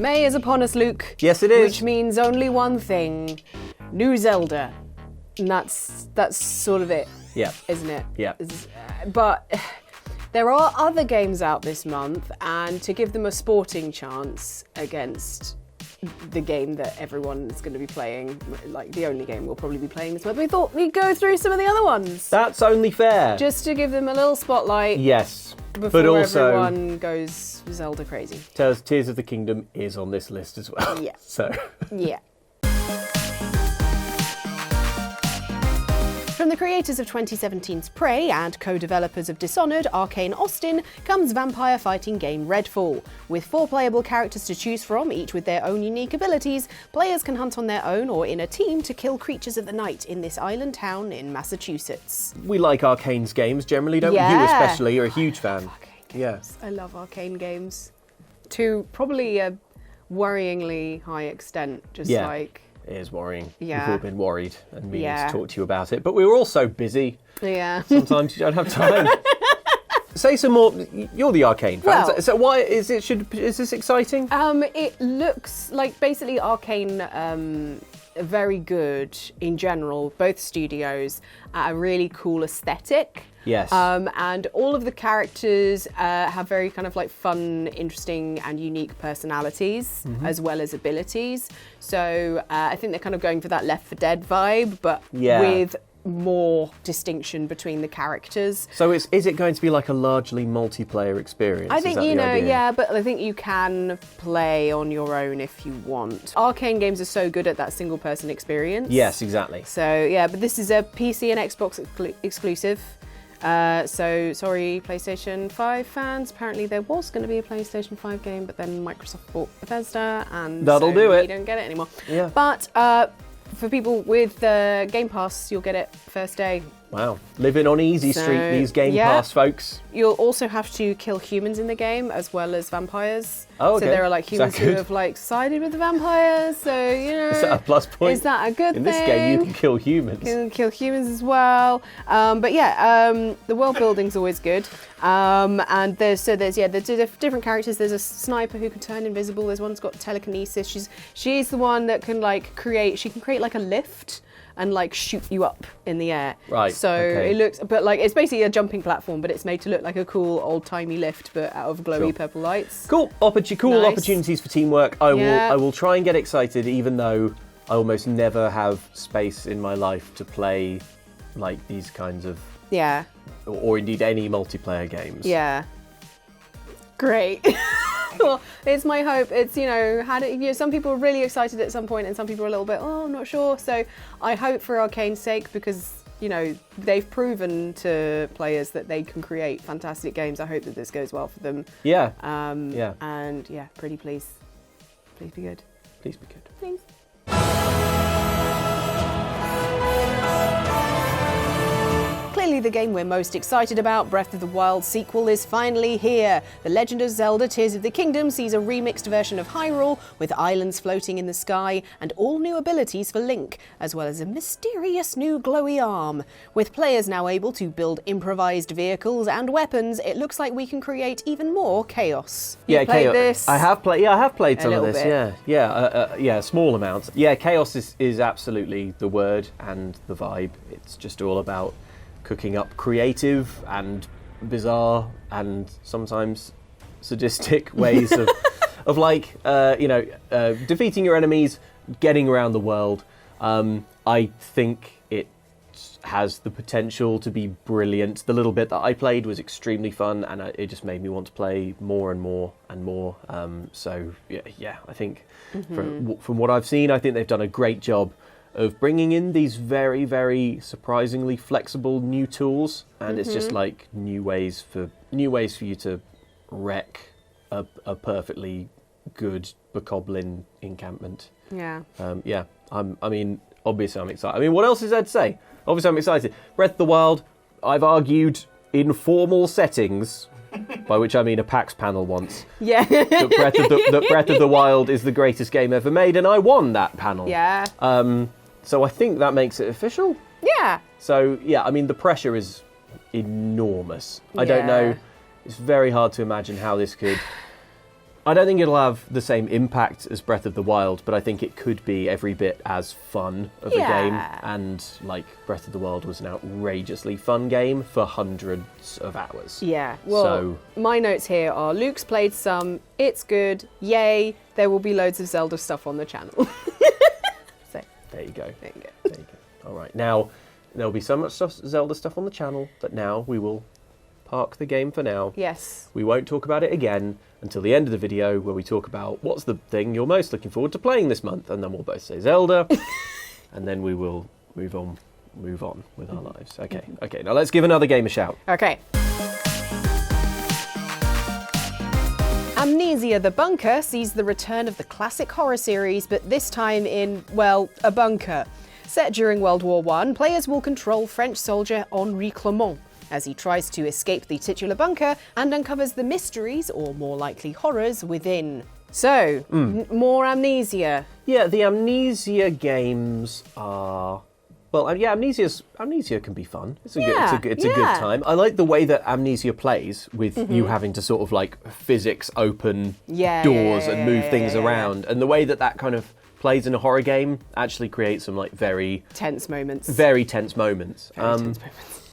May is upon us, Luke. Yes, it is. Which means only one thing. New Zelda. And that's sort of it. Yeah. Isn't it? Yeah. But there are other games out this month, and to give them a sporting chance against the game that everyone is going to be playing, like the only game we'll probably be playing this month, we thought we'd go through some of the other ones. That's only fair. Just to give them a little spotlight. Yes. Before but also, everyone goes Zelda crazy. Tears of the Kingdom is on this list as well. Yeah. So. Yeah. From the creators of 2017's Prey and co-developers of Dishonored, Arcane Austin, comes vampire fighting game Redfall. With 4 playable characters to choose from, each with their own unique abilities, players can hunt on their own or in a team to kill creatures of the night in this island town in Massachusetts. We like Arcane's games generally, don't we? Yeah. You especially, you're a huge fan. Yeah. I love Arcane games. To probably a worryingly high extent, just like... It is worrying. Yeah. We've all been worried and meaning to talk to you about it. But we were all so busy. Yeah. Sometimes you don't have time. Say some more. You're the Arcane fan. Well, so why is it? Is this exciting? It looks like basically Arcane are very good in general, both studios, at a really cool aesthetic. Yes. And all of the characters have very kind of like fun, interesting and unique personalities as well as abilities. So I think they're kind of going for that Left 4 Dead vibe, but with more distinction between the characters. So is it going to be like a largely multiplayer experience? I think, but I think you can play on your own if you want. Arcane games are so good at that single person experience. Yes, exactly. So yeah, but this is a PC and Xbox exclusive. So sorry, PlayStation 5 fans. Apparently there was going to be a PlayStation 5 game, but then Microsoft bought Bethesda, and that'll do it. You don't get it anymore. Yeah. But for people with Game Pass, you'll get it first day. Wow, living on easy street, these Game Pass folks. You'll also have to kill humans in the game as well as vampires. Oh, okay. So there are like humans who have like sided with the vampires. So is that a plus point? Is that a good thing? In this game, you can kill humans. You can kill humans as well. But yeah, the world building's always good. And there's different characters. There's a sniper who can turn invisible. There's one that's got telekinesis. She's the one that can like create. She can create like a lift and like shoot you up in the air. Right. So it looks, but like it's basically a jumping platform, but it's made to look like a cool old-timey lift, but out of glowy purple lights. Cool opportunities for teamwork. I will try and get excited, even though I almost never have space in my life to play like these kinds of or indeed any multiplayer games. Yeah. Great. Well, it's my hope. It's, some people are really excited at some point and some people are a little bit, I'm not sure. So I hope for Arcane's sake, because, they've proven to players that they can create fantastic games. I hope that this goes well for them. Yeah. And pretty please. Please be good. Please be good. Please. Clearly the game we're most excited about, Breath of the Wild sequel, is finally here. The Legend of Zelda Tears of the Kingdom sees a remixed version of Hyrule, with islands floating in the sky and all new abilities for Link, as well as a mysterious new glowy arm. With players now able to build improvised vehicles and weapons, it looks like we can create even more chaos. You played this? I have played. Yeah, I have played some of this. Bit. Yeah, small amounts. Yeah, chaos is absolutely the word and the vibe. It's just all about cooking up creative and bizarre and sometimes sadistic ways of defeating your enemies, getting around the world. I think it has the potential to be brilliant. The little bit that I played was extremely fun, and it just made me want to play more and more and more. I think from what I've seen, I think they've done a great job of bringing in these very, very surprisingly flexible new tools, and it's just like new ways for you to wreck a perfectly good bokoblin encampment. Yeah. Obviously I'm excited. What else is there to say? Obviously I'm excited. Breath of the Wild, I've argued in formal settings, by which I mean a PAX panel once, that Breath of the Wild is the greatest game ever made, and I won that panel. Yeah. So I think that makes it official. Yeah. So, the pressure is enormous. I don't know. It's very hard to imagine how this could I don't think it'll have the same impact as Breath of the Wild, but I think it could be every bit as fun of a game. And like Breath of the Wild was an outrageously fun game for hundreds of hours. Yeah. Well, my notes here are Luke's played some, it's good, yay, there will be loads of Zelda stuff on the channel. So, there you go. There you go. There you go. All right. Now, there'll be so much Zelda stuff on the channel, but now we will park the game for now. Yes. We won't talk about it again until the end of the video, where we talk about what's the thing you're most looking forward to playing this month, and then we'll both say Zelda, and then we will move on with our lives. Okay, now let's give another game a shout. Okay. Amnesia: The Bunker sees the return of the classic horror series, but this time in, well, a bunker. Set during World War I, players will control French soldier Henri Clermont as he tries to escape the titular bunker and uncovers the mysteries, or more likely horrors, within. So, more Amnesia. Yeah, the Amnesia games are... Well, yeah, Amnesia can be fun. It's a good time. I like the way that Amnesia plays with you having to sort of like physics open doors and move things around. And the way that kind of plays in a horror game actually creates some like very tense moments. Very tense moments.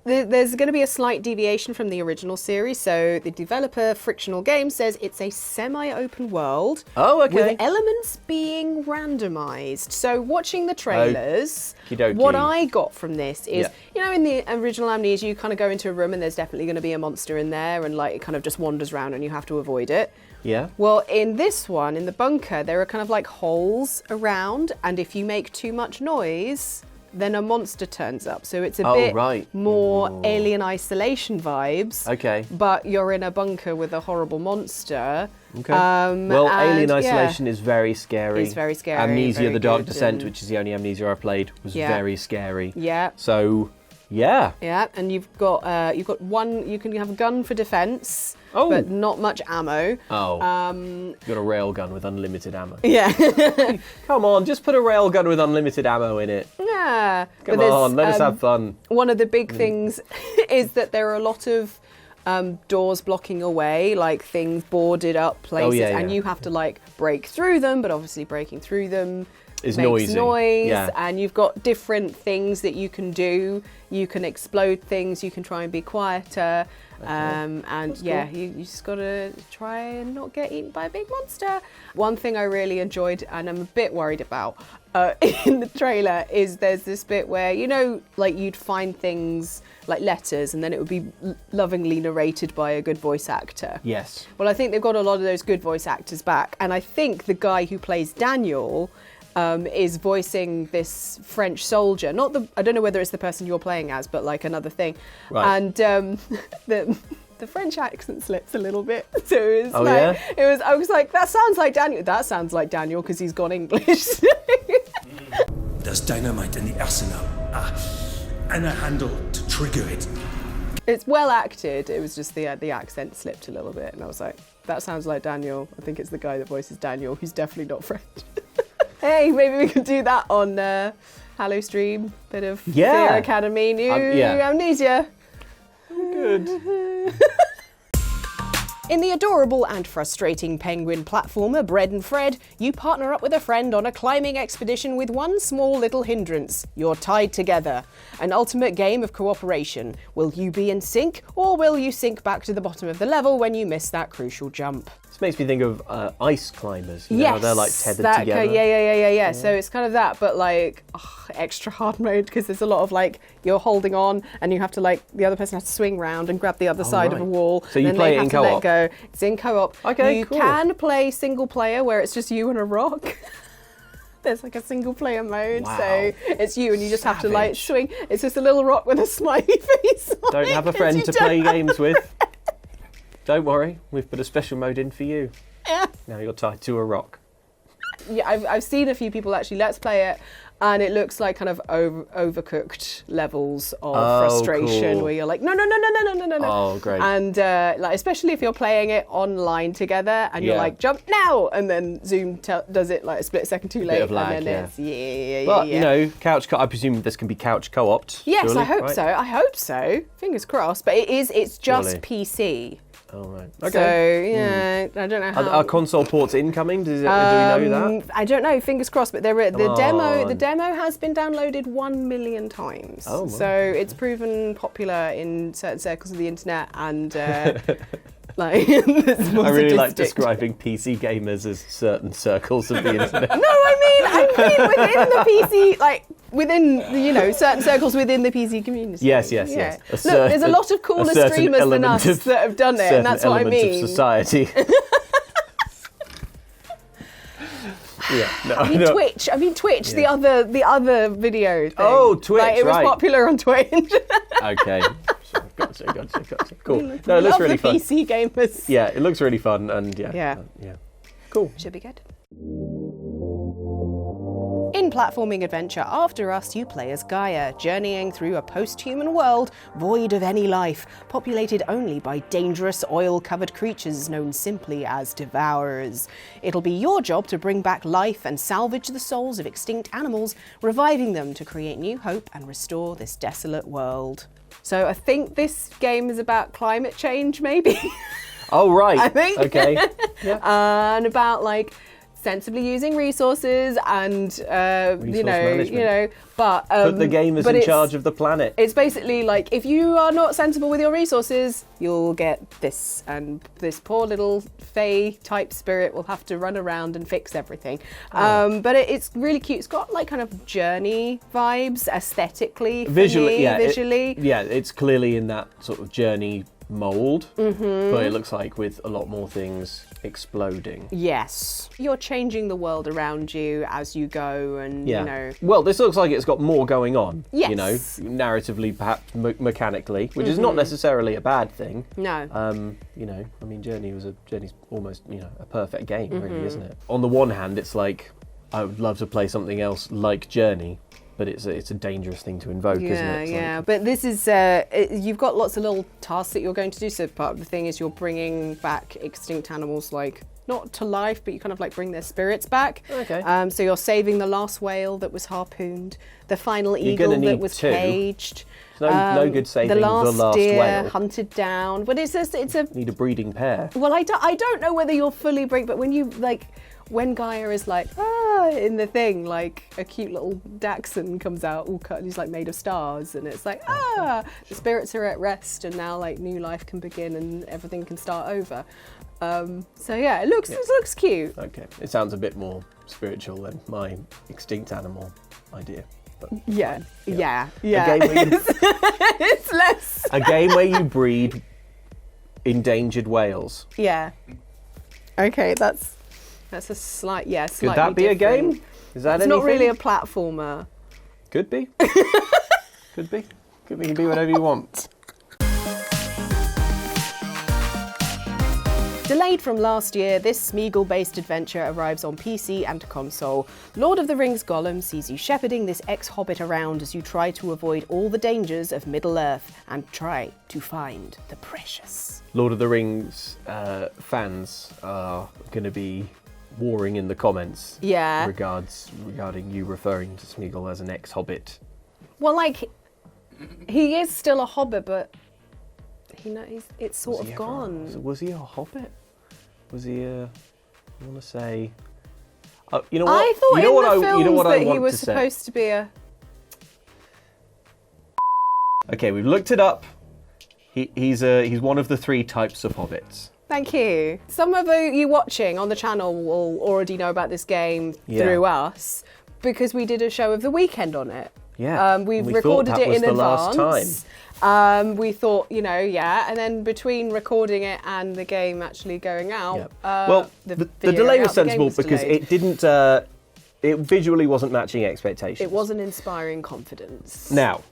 There's going to be a slight deviation from the original series. So the developer Frictional Games says it's a semi-open world with elements being randomized. So watching the trailers, what I got from this is, you know, in the original Amnesia, you kind of go into a room and there's definitely going to be a monster in there, and like it kind of just wanders around and you have to avoid it. Yeah. Well, in this one, in the bunker, there are kind of like holes around, and if you make too much noise, then a monster turns up. So it's a bit more Alien Isolation vibes. Okay. But you're in a bunker with a horrible monster. Okay. Well, Alien Isolation is very scary. It's very scary. Amnesia: The Dark Descent, which is the only Amnesia I played, was very scary. Yeah. So, yeah. Yeah, and you've got one. You can have a gun for defense, but not much ammo. You've got a railgun with unlimited ammo. Yeah. Come on, just put a railgun with unlimited ammo in it. Yeah. Come on, let us have fun. One of the big things is that there are a lot of doors blocking away, like things boarded up places, and you have to like break through them, but obviously breaking through them makes noise, and you've got different things that you can do. You can explode things, you can try and be quieter, and you just gotta try and not get eaten by a big monster. One thing I really enjoyed, and I'm a bit worried about in the trailer, is there's this bit where, you know, like you'd find things like letters and then it would be lovingly narrated by a good voice actor. Yes. Well, I think they've got a lot of those good voice actors back, and I think the guy who plays Daniel is voicing this French soldier. I don't know whether it's the person you're playing as, but like another thing. Right. And the French accent slips a little bit. So it was I was like, that sounds like Daniel. That sounds like Daniel because he's gone English. There's dynamite in the arsenal. And a handle to trigger it. It's well acted. It was just the accent slipped a little bit, and I was like, that sounds like Daniel. I think it's the guy that voices Daniel, who's definitely not French. Hey, maybe we could do that on Halo Stream. Bit of Fear Academy, new Amnesia. Good. In the adorable and frustrating penguin platformer Bread and Fred, you partner up with a friend on a climbing expedition with one small little hindrance: you're tied together. An ultimate game of cooperation. Will you be in sync, or will you sink back to the bottom of the level when you miss that crucial jump? This makes me think of ice climbers. You know, they're like tethered together. Yeah. So it's kind of that, but like extra hard mode, because there's a lot of like you're holding on and you have to like the other person has to swing round and grab the other side of a wall. So you play it in co-op. It's in co-op. Okay, you cool. can play single player where it's just you and a rock. There's like a single player mode, so it's you and you just have to like swing. It's just a little rock with a smiley face. Don't have a friend to play games with. Don't worry, we've put a special mode in for you. Yeah. Now you're tied to a rock. Yeah, I've seen a few people actually let's play it, and it looks like kind of overcooked levels of frustration, where you're like, no. Oh, great. And like especially if you're playing it online together, and you're like, jump now, and then Zoom does it like a split second too late, bit of lag, and then it's But you know, couch I presume this can be couch co-opted. Yes, surely, I hope so. I hope so. Fingers crossed. But it's just PC. Oh, right. So, Okay. yeah, I don't know how... Are console ports incoming? Do we know that? I don't know, fingers crossed, but the on. demo has been downloaded 1 million times. Oh, wow. So it's proven popular in certain circles of the internet, and like it's more I really like sadistic. describing PC gamers as certain circles of the internet. No, I mean within the PC, like within certain circles within the PC community. Yes. Yeah. Yes. Look, there's a lot of cooler streamers than us that have done it, and that's what I mean. Of society. Yeah, no, I mean Twitch. Yeah. The other video thing. Oh, Twitch, Like, it was right. popular on Twitch. Okay. Gotcha. Cool. We No, it looks love really the fun. PC gamers. Yeah, it looks really fun, and Yeah. Cool. Should be good. In platforming adventure After Us, you play as Gaia, journeying through a post-human world void of any life, populated only by dangerous oil-covered creatures known simply as Devourers. It'll be your job to bring back life and salvage the souls of extinct animals, reviving them to create new hope and restore this desolate world. So I think this game is about climate change, maybe? Oh, right. I think. Okay. Yeah. And about like sensibly using resources and management. but Put the gamers in charge of the planet. It's basically like, if you are not sensible with your resources, you'll get this, and this poor little fae type spirit will have to run around and fix everything. But it's really cute. It's got like kind of Journey vibes aesthetically, Visually. visually. It's clearly in that sort of Journey mold, but it looks like with a lot more things exploding. Yes. You're changing the world around you as you go, and Well, this looks like it's got more going on. Yes. Narratively, perhaps mechanically, which is not necessarily a bad thing. No. I mean, Journey's almost a perfect game, really, isn't it? On the one hand, it's like I would love to play something else like Journey, but it's a dangerous thing to invoke, isn't it? Yeah. But this is you've got lots of little tasks that you're going to do. So part of the thing is you're bringing back extinct animals, like not to life, but you kind of like bring their spirits back. Okay. So you're saving the last whale that was harpooned, the final eagle that was caged. No good saving the last deer whale. hunted down. But it's a Need a breeding pair. Well, I don't know whether you'll fully break, but when Gaia is like, in the thing, like a cute little dachshund comes out all cut, and he's like made of stars, and it's like, the spirits are at rest, and now like new life can begin and everything can start over. It looks cute. Okay, it sounds a bit more spiritual than my extinct animal idea. But Yeah. A game where you, It's less. a game where you breed endangered whales. Yeah. Okay, that's a slightly Could that be different. a game? Is that It's anything? not really a platformer. Could be. Could be. You can be whatever you want. Delayed from last year, this Smeagol-based adventure arrives on PC and console. Lord of the Rings Gollum sees you shepherding this ex-hobbit around as you try to avoid all the dangers of Middle-earth and try to find the precious. Lord of the Rings fans are going to be warring in the comments. Yeah. Regarding you referring to Smeagol as an ex-hobbit. Well, like, he is still a hobbit, but it's sort of gone. Was he a hobbit? Was he a? I want to say. You know what? I thought you know in what the I, films you know what that I he want was to say? supposed to be a. Okay, we've looked it up. He's one of the 3 types of hobbits. Thank you. Some of you watching on the channel will already know about this game through us, because we did a show of the weekend on it. Yeah. We've we recorded thought that it was in the advance. last time. We thought, and then between recording it and the game actually going out, the delay was sensible because it didn't. It visually wasn't matching expectations. It wasn't inspiring confidence. Now,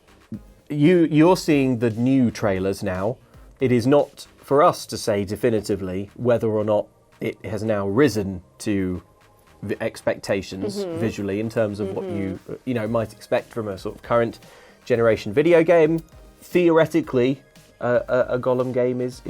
you're seeing the new trailers now. It is not for us to say definitively whether or not it has now risen to the expectations visually in terms of what you might expect from a sort of current generation video game. Theoretically, a Gollum game is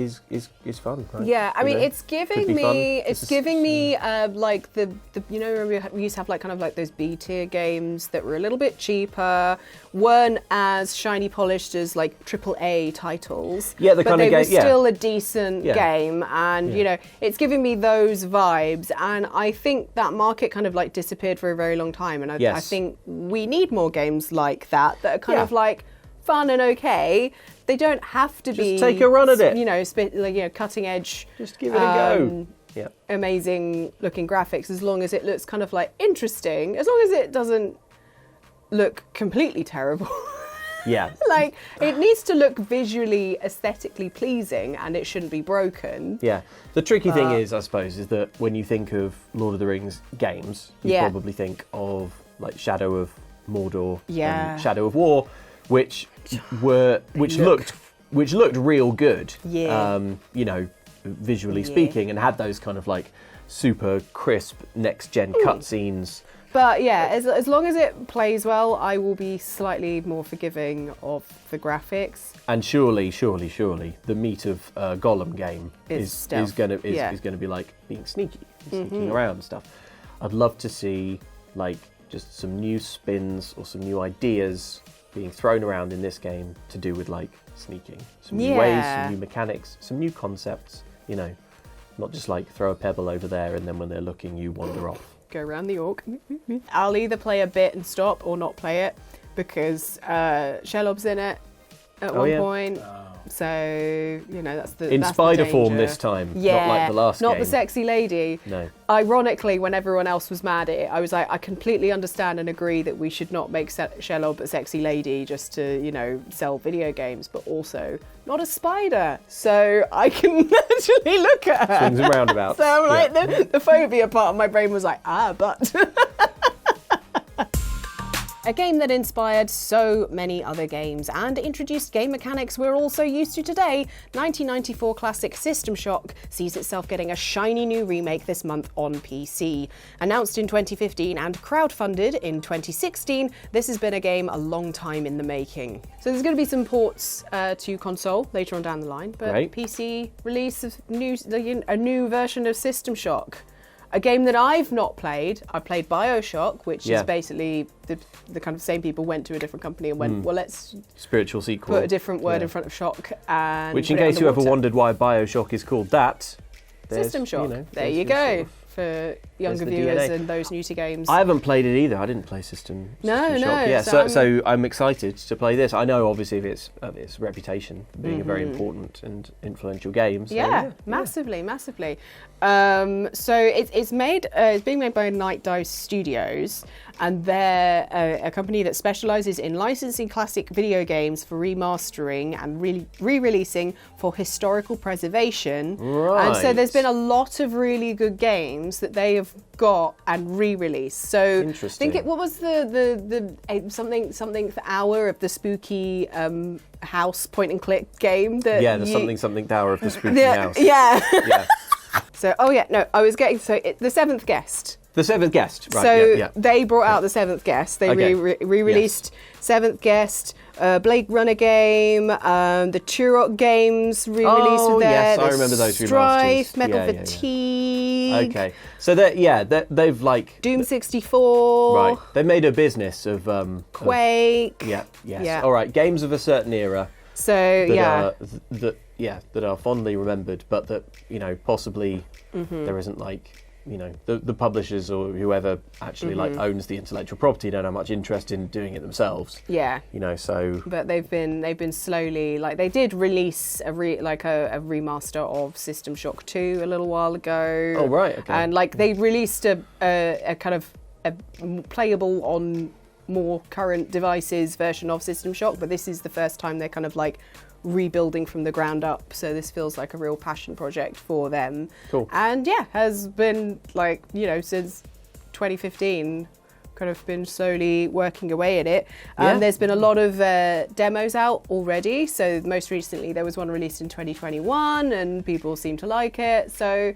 fun. Right? Yeah, I mean, it's Could giving be me, fun. it's giving me like the you know, we used to have like kind of like those B tier games that were a little bit cheaper, weren't as shiny polished as like AAA titles. Yeah, the but kind of they were game. Yeah. still a decent Yeah. game, and Yeah. you know, it's giving me those vibes. And I think that market kind of like disappeared for a very long time, and I Yes. think we need more games like that are kind Yeah. of like fun and okay. They don't have to be. take a run at it. You know, cutting edge. Just give it a go. Yeah. Amazing looking graphics, as long as it looks kind of like interesting, as long as it doesn't look completely terrible. Yeah. Like, it needs to look visually, aesthetically pleasing, and it shouldn't be broken. Yeah. The tricky thing is, I suppose, is that when you think of Lord of the Rings games, you Yeah. probably think of like Shadow of Mordor Yeah. and Shadow of War, which looked real good. Yeah. You know, visually speaking, and had those kind of like super crisp next gen cutscenes. But yeah, as long as it plays well, I will be slightly more forgiving of the graphics. And surely, the meat of a Gollum game Is is stealth. going to Yeah. be like being sneaky, sneaking around and stuff. I'd love to see like just some new spins or some new ideas being thrown around in this game to do with like sneaking, some new ways, some new mechanics, some new concepts. You know, not just like throw a pebble over there and then when they're looking, you wander off. Go around the orc. I'll either play a bit and stop or not play it, because Shelob's in it at one point. So, you know, that's the In that's the spider form danger. this time, Yeah, not like the last not game. the sexy lady. No. Ironically, when everyone else was mad at it, I was like, I completely understand and agree that we should not make Shelob a sexy lady just to, you know, sell video games, but also not a spider. So I can actually look at her. Swings and roundabouts. So I'm like, Yeah. the phobia part of my brain was like, but. A game that inspired so many other games and introduced game mechanics we're all so used to today, 1994 classic System Shock sees itself getting a shiny new remake this month on PC. Announced in 2015 and crowdfunded in 2016, this has been a game a long time in the making. So there's going to be some ports to console later on down the line, but Right. PC release of a new version of System Shock. A game that I've not played. I played BioShock, which Yeah. is basically the kind of same people went to a different company and went, well, let's Spiritual sequel. put a different word Yeah. in front of shock and Which, put in it case you ever underwater. wondered why BioShock is called that, there's, System Shock. you know, there there's you this sort go. of- For younger the viewers DNA. and those new to games. I haven't played it either. I didn't play System No, Shock. Yeah, so so I'm excited to play this. I know, obviously, of its reputation for being a very important and influential game. So, yeah, massively. So it's being made by Night Dive Studios, and they're a company that specialises in licensing classic video games for remastering and re-releasing for historical preservation. Right. And so there's been a lot of really good games that they have got and re-released. So Interesting. what was the something hour of the spooky house point and click game that Yeah, the something Tower of the Spooky the- House. Yeah. Yeah. So, I was getting The Seventh Guest. The Seventh Guest. Right. So yeah, yeah. they brought out The Seventh Guest. They Okay. re-released Seventh Guest, Blade Runner game, the Turok games re-released Oh, with there. yes, I There's remember those Strife, remasters. Metal Yeah, yeah, yeah. Fatigue, Okay. So they've like Doom 64, right. They made a business of Quake. yes. Yeah. All right. Games of a certain era. So that are fondly remembered, but that, you know, possibly there isn't like, you know, the publishers or whoever actually like owns the intellectual property don't have much interest in doing it themselves. yeah. You know, so But they've been slowly, like, they did release a remaster of System Shock 2 a little while ago. Oh, right, okay. And like they released a kind of a playable on more current devices version of System Shock, but this is the first time they're kind of like rebuilding from the ground up. So this feels like a real passion project for them. Cool. And yeah, has been like, you know, since 2015. Kind of been slowly working away at it. Yeah. There's been a lot of demos out already. So most recently there was one released in 2021 and people seem to like it. So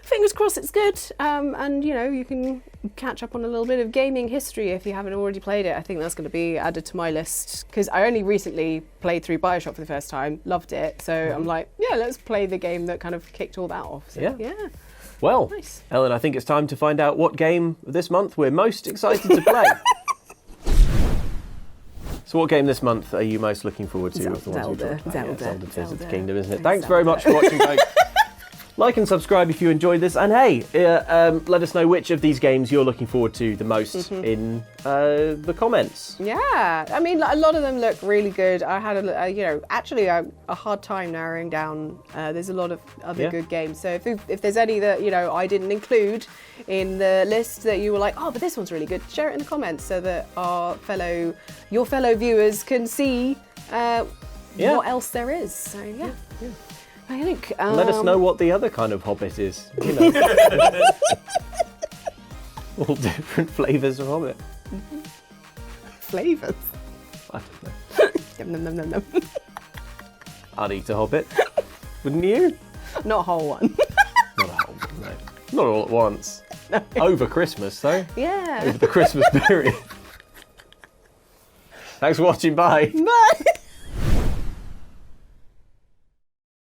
fingers crossed it's good. And, you know, you can catch up on a little bit of gaming history if you haven't already played it. I think that's going to be added to my list because I only recently played through Bioshock for the first time, loved it. So I'm like, yeah, let's play the game that kind of kicked all that off. So, yeah. Well, Nice. Ellen, I think it's time to find out what game this month we're most excited to play. So what game this month are you most looking forward to? of the ones we've got? Zelda. Tears of the Kingdom, isn't it? Thanks very much for watching, folks. Like and subscribe if you enjoyed this. And hey, let us know which of these games you're looking forward to the most in the comments. Yeah, I mean, a lot of them look really good. I had a hard time narrowing down. There's a lot of other good games. So if there's any that, you know, I didn't include in the list that you were like, oh, but this one's really good, share it in the comments so that your fellow viewers can see what else there is. So yeah. I think. Let us know what the other kind of Hobbit is. You know, all different flavours of Hobbit. Flavours. I don't know. Nom. I'd eat a Hobbit, wouldn't you? Not a whole one. Not a whole one, no. Not all at once. No. Over Christmas, though. Yeah. Over the Christmas period. Thanks for watching. Bye. Bye.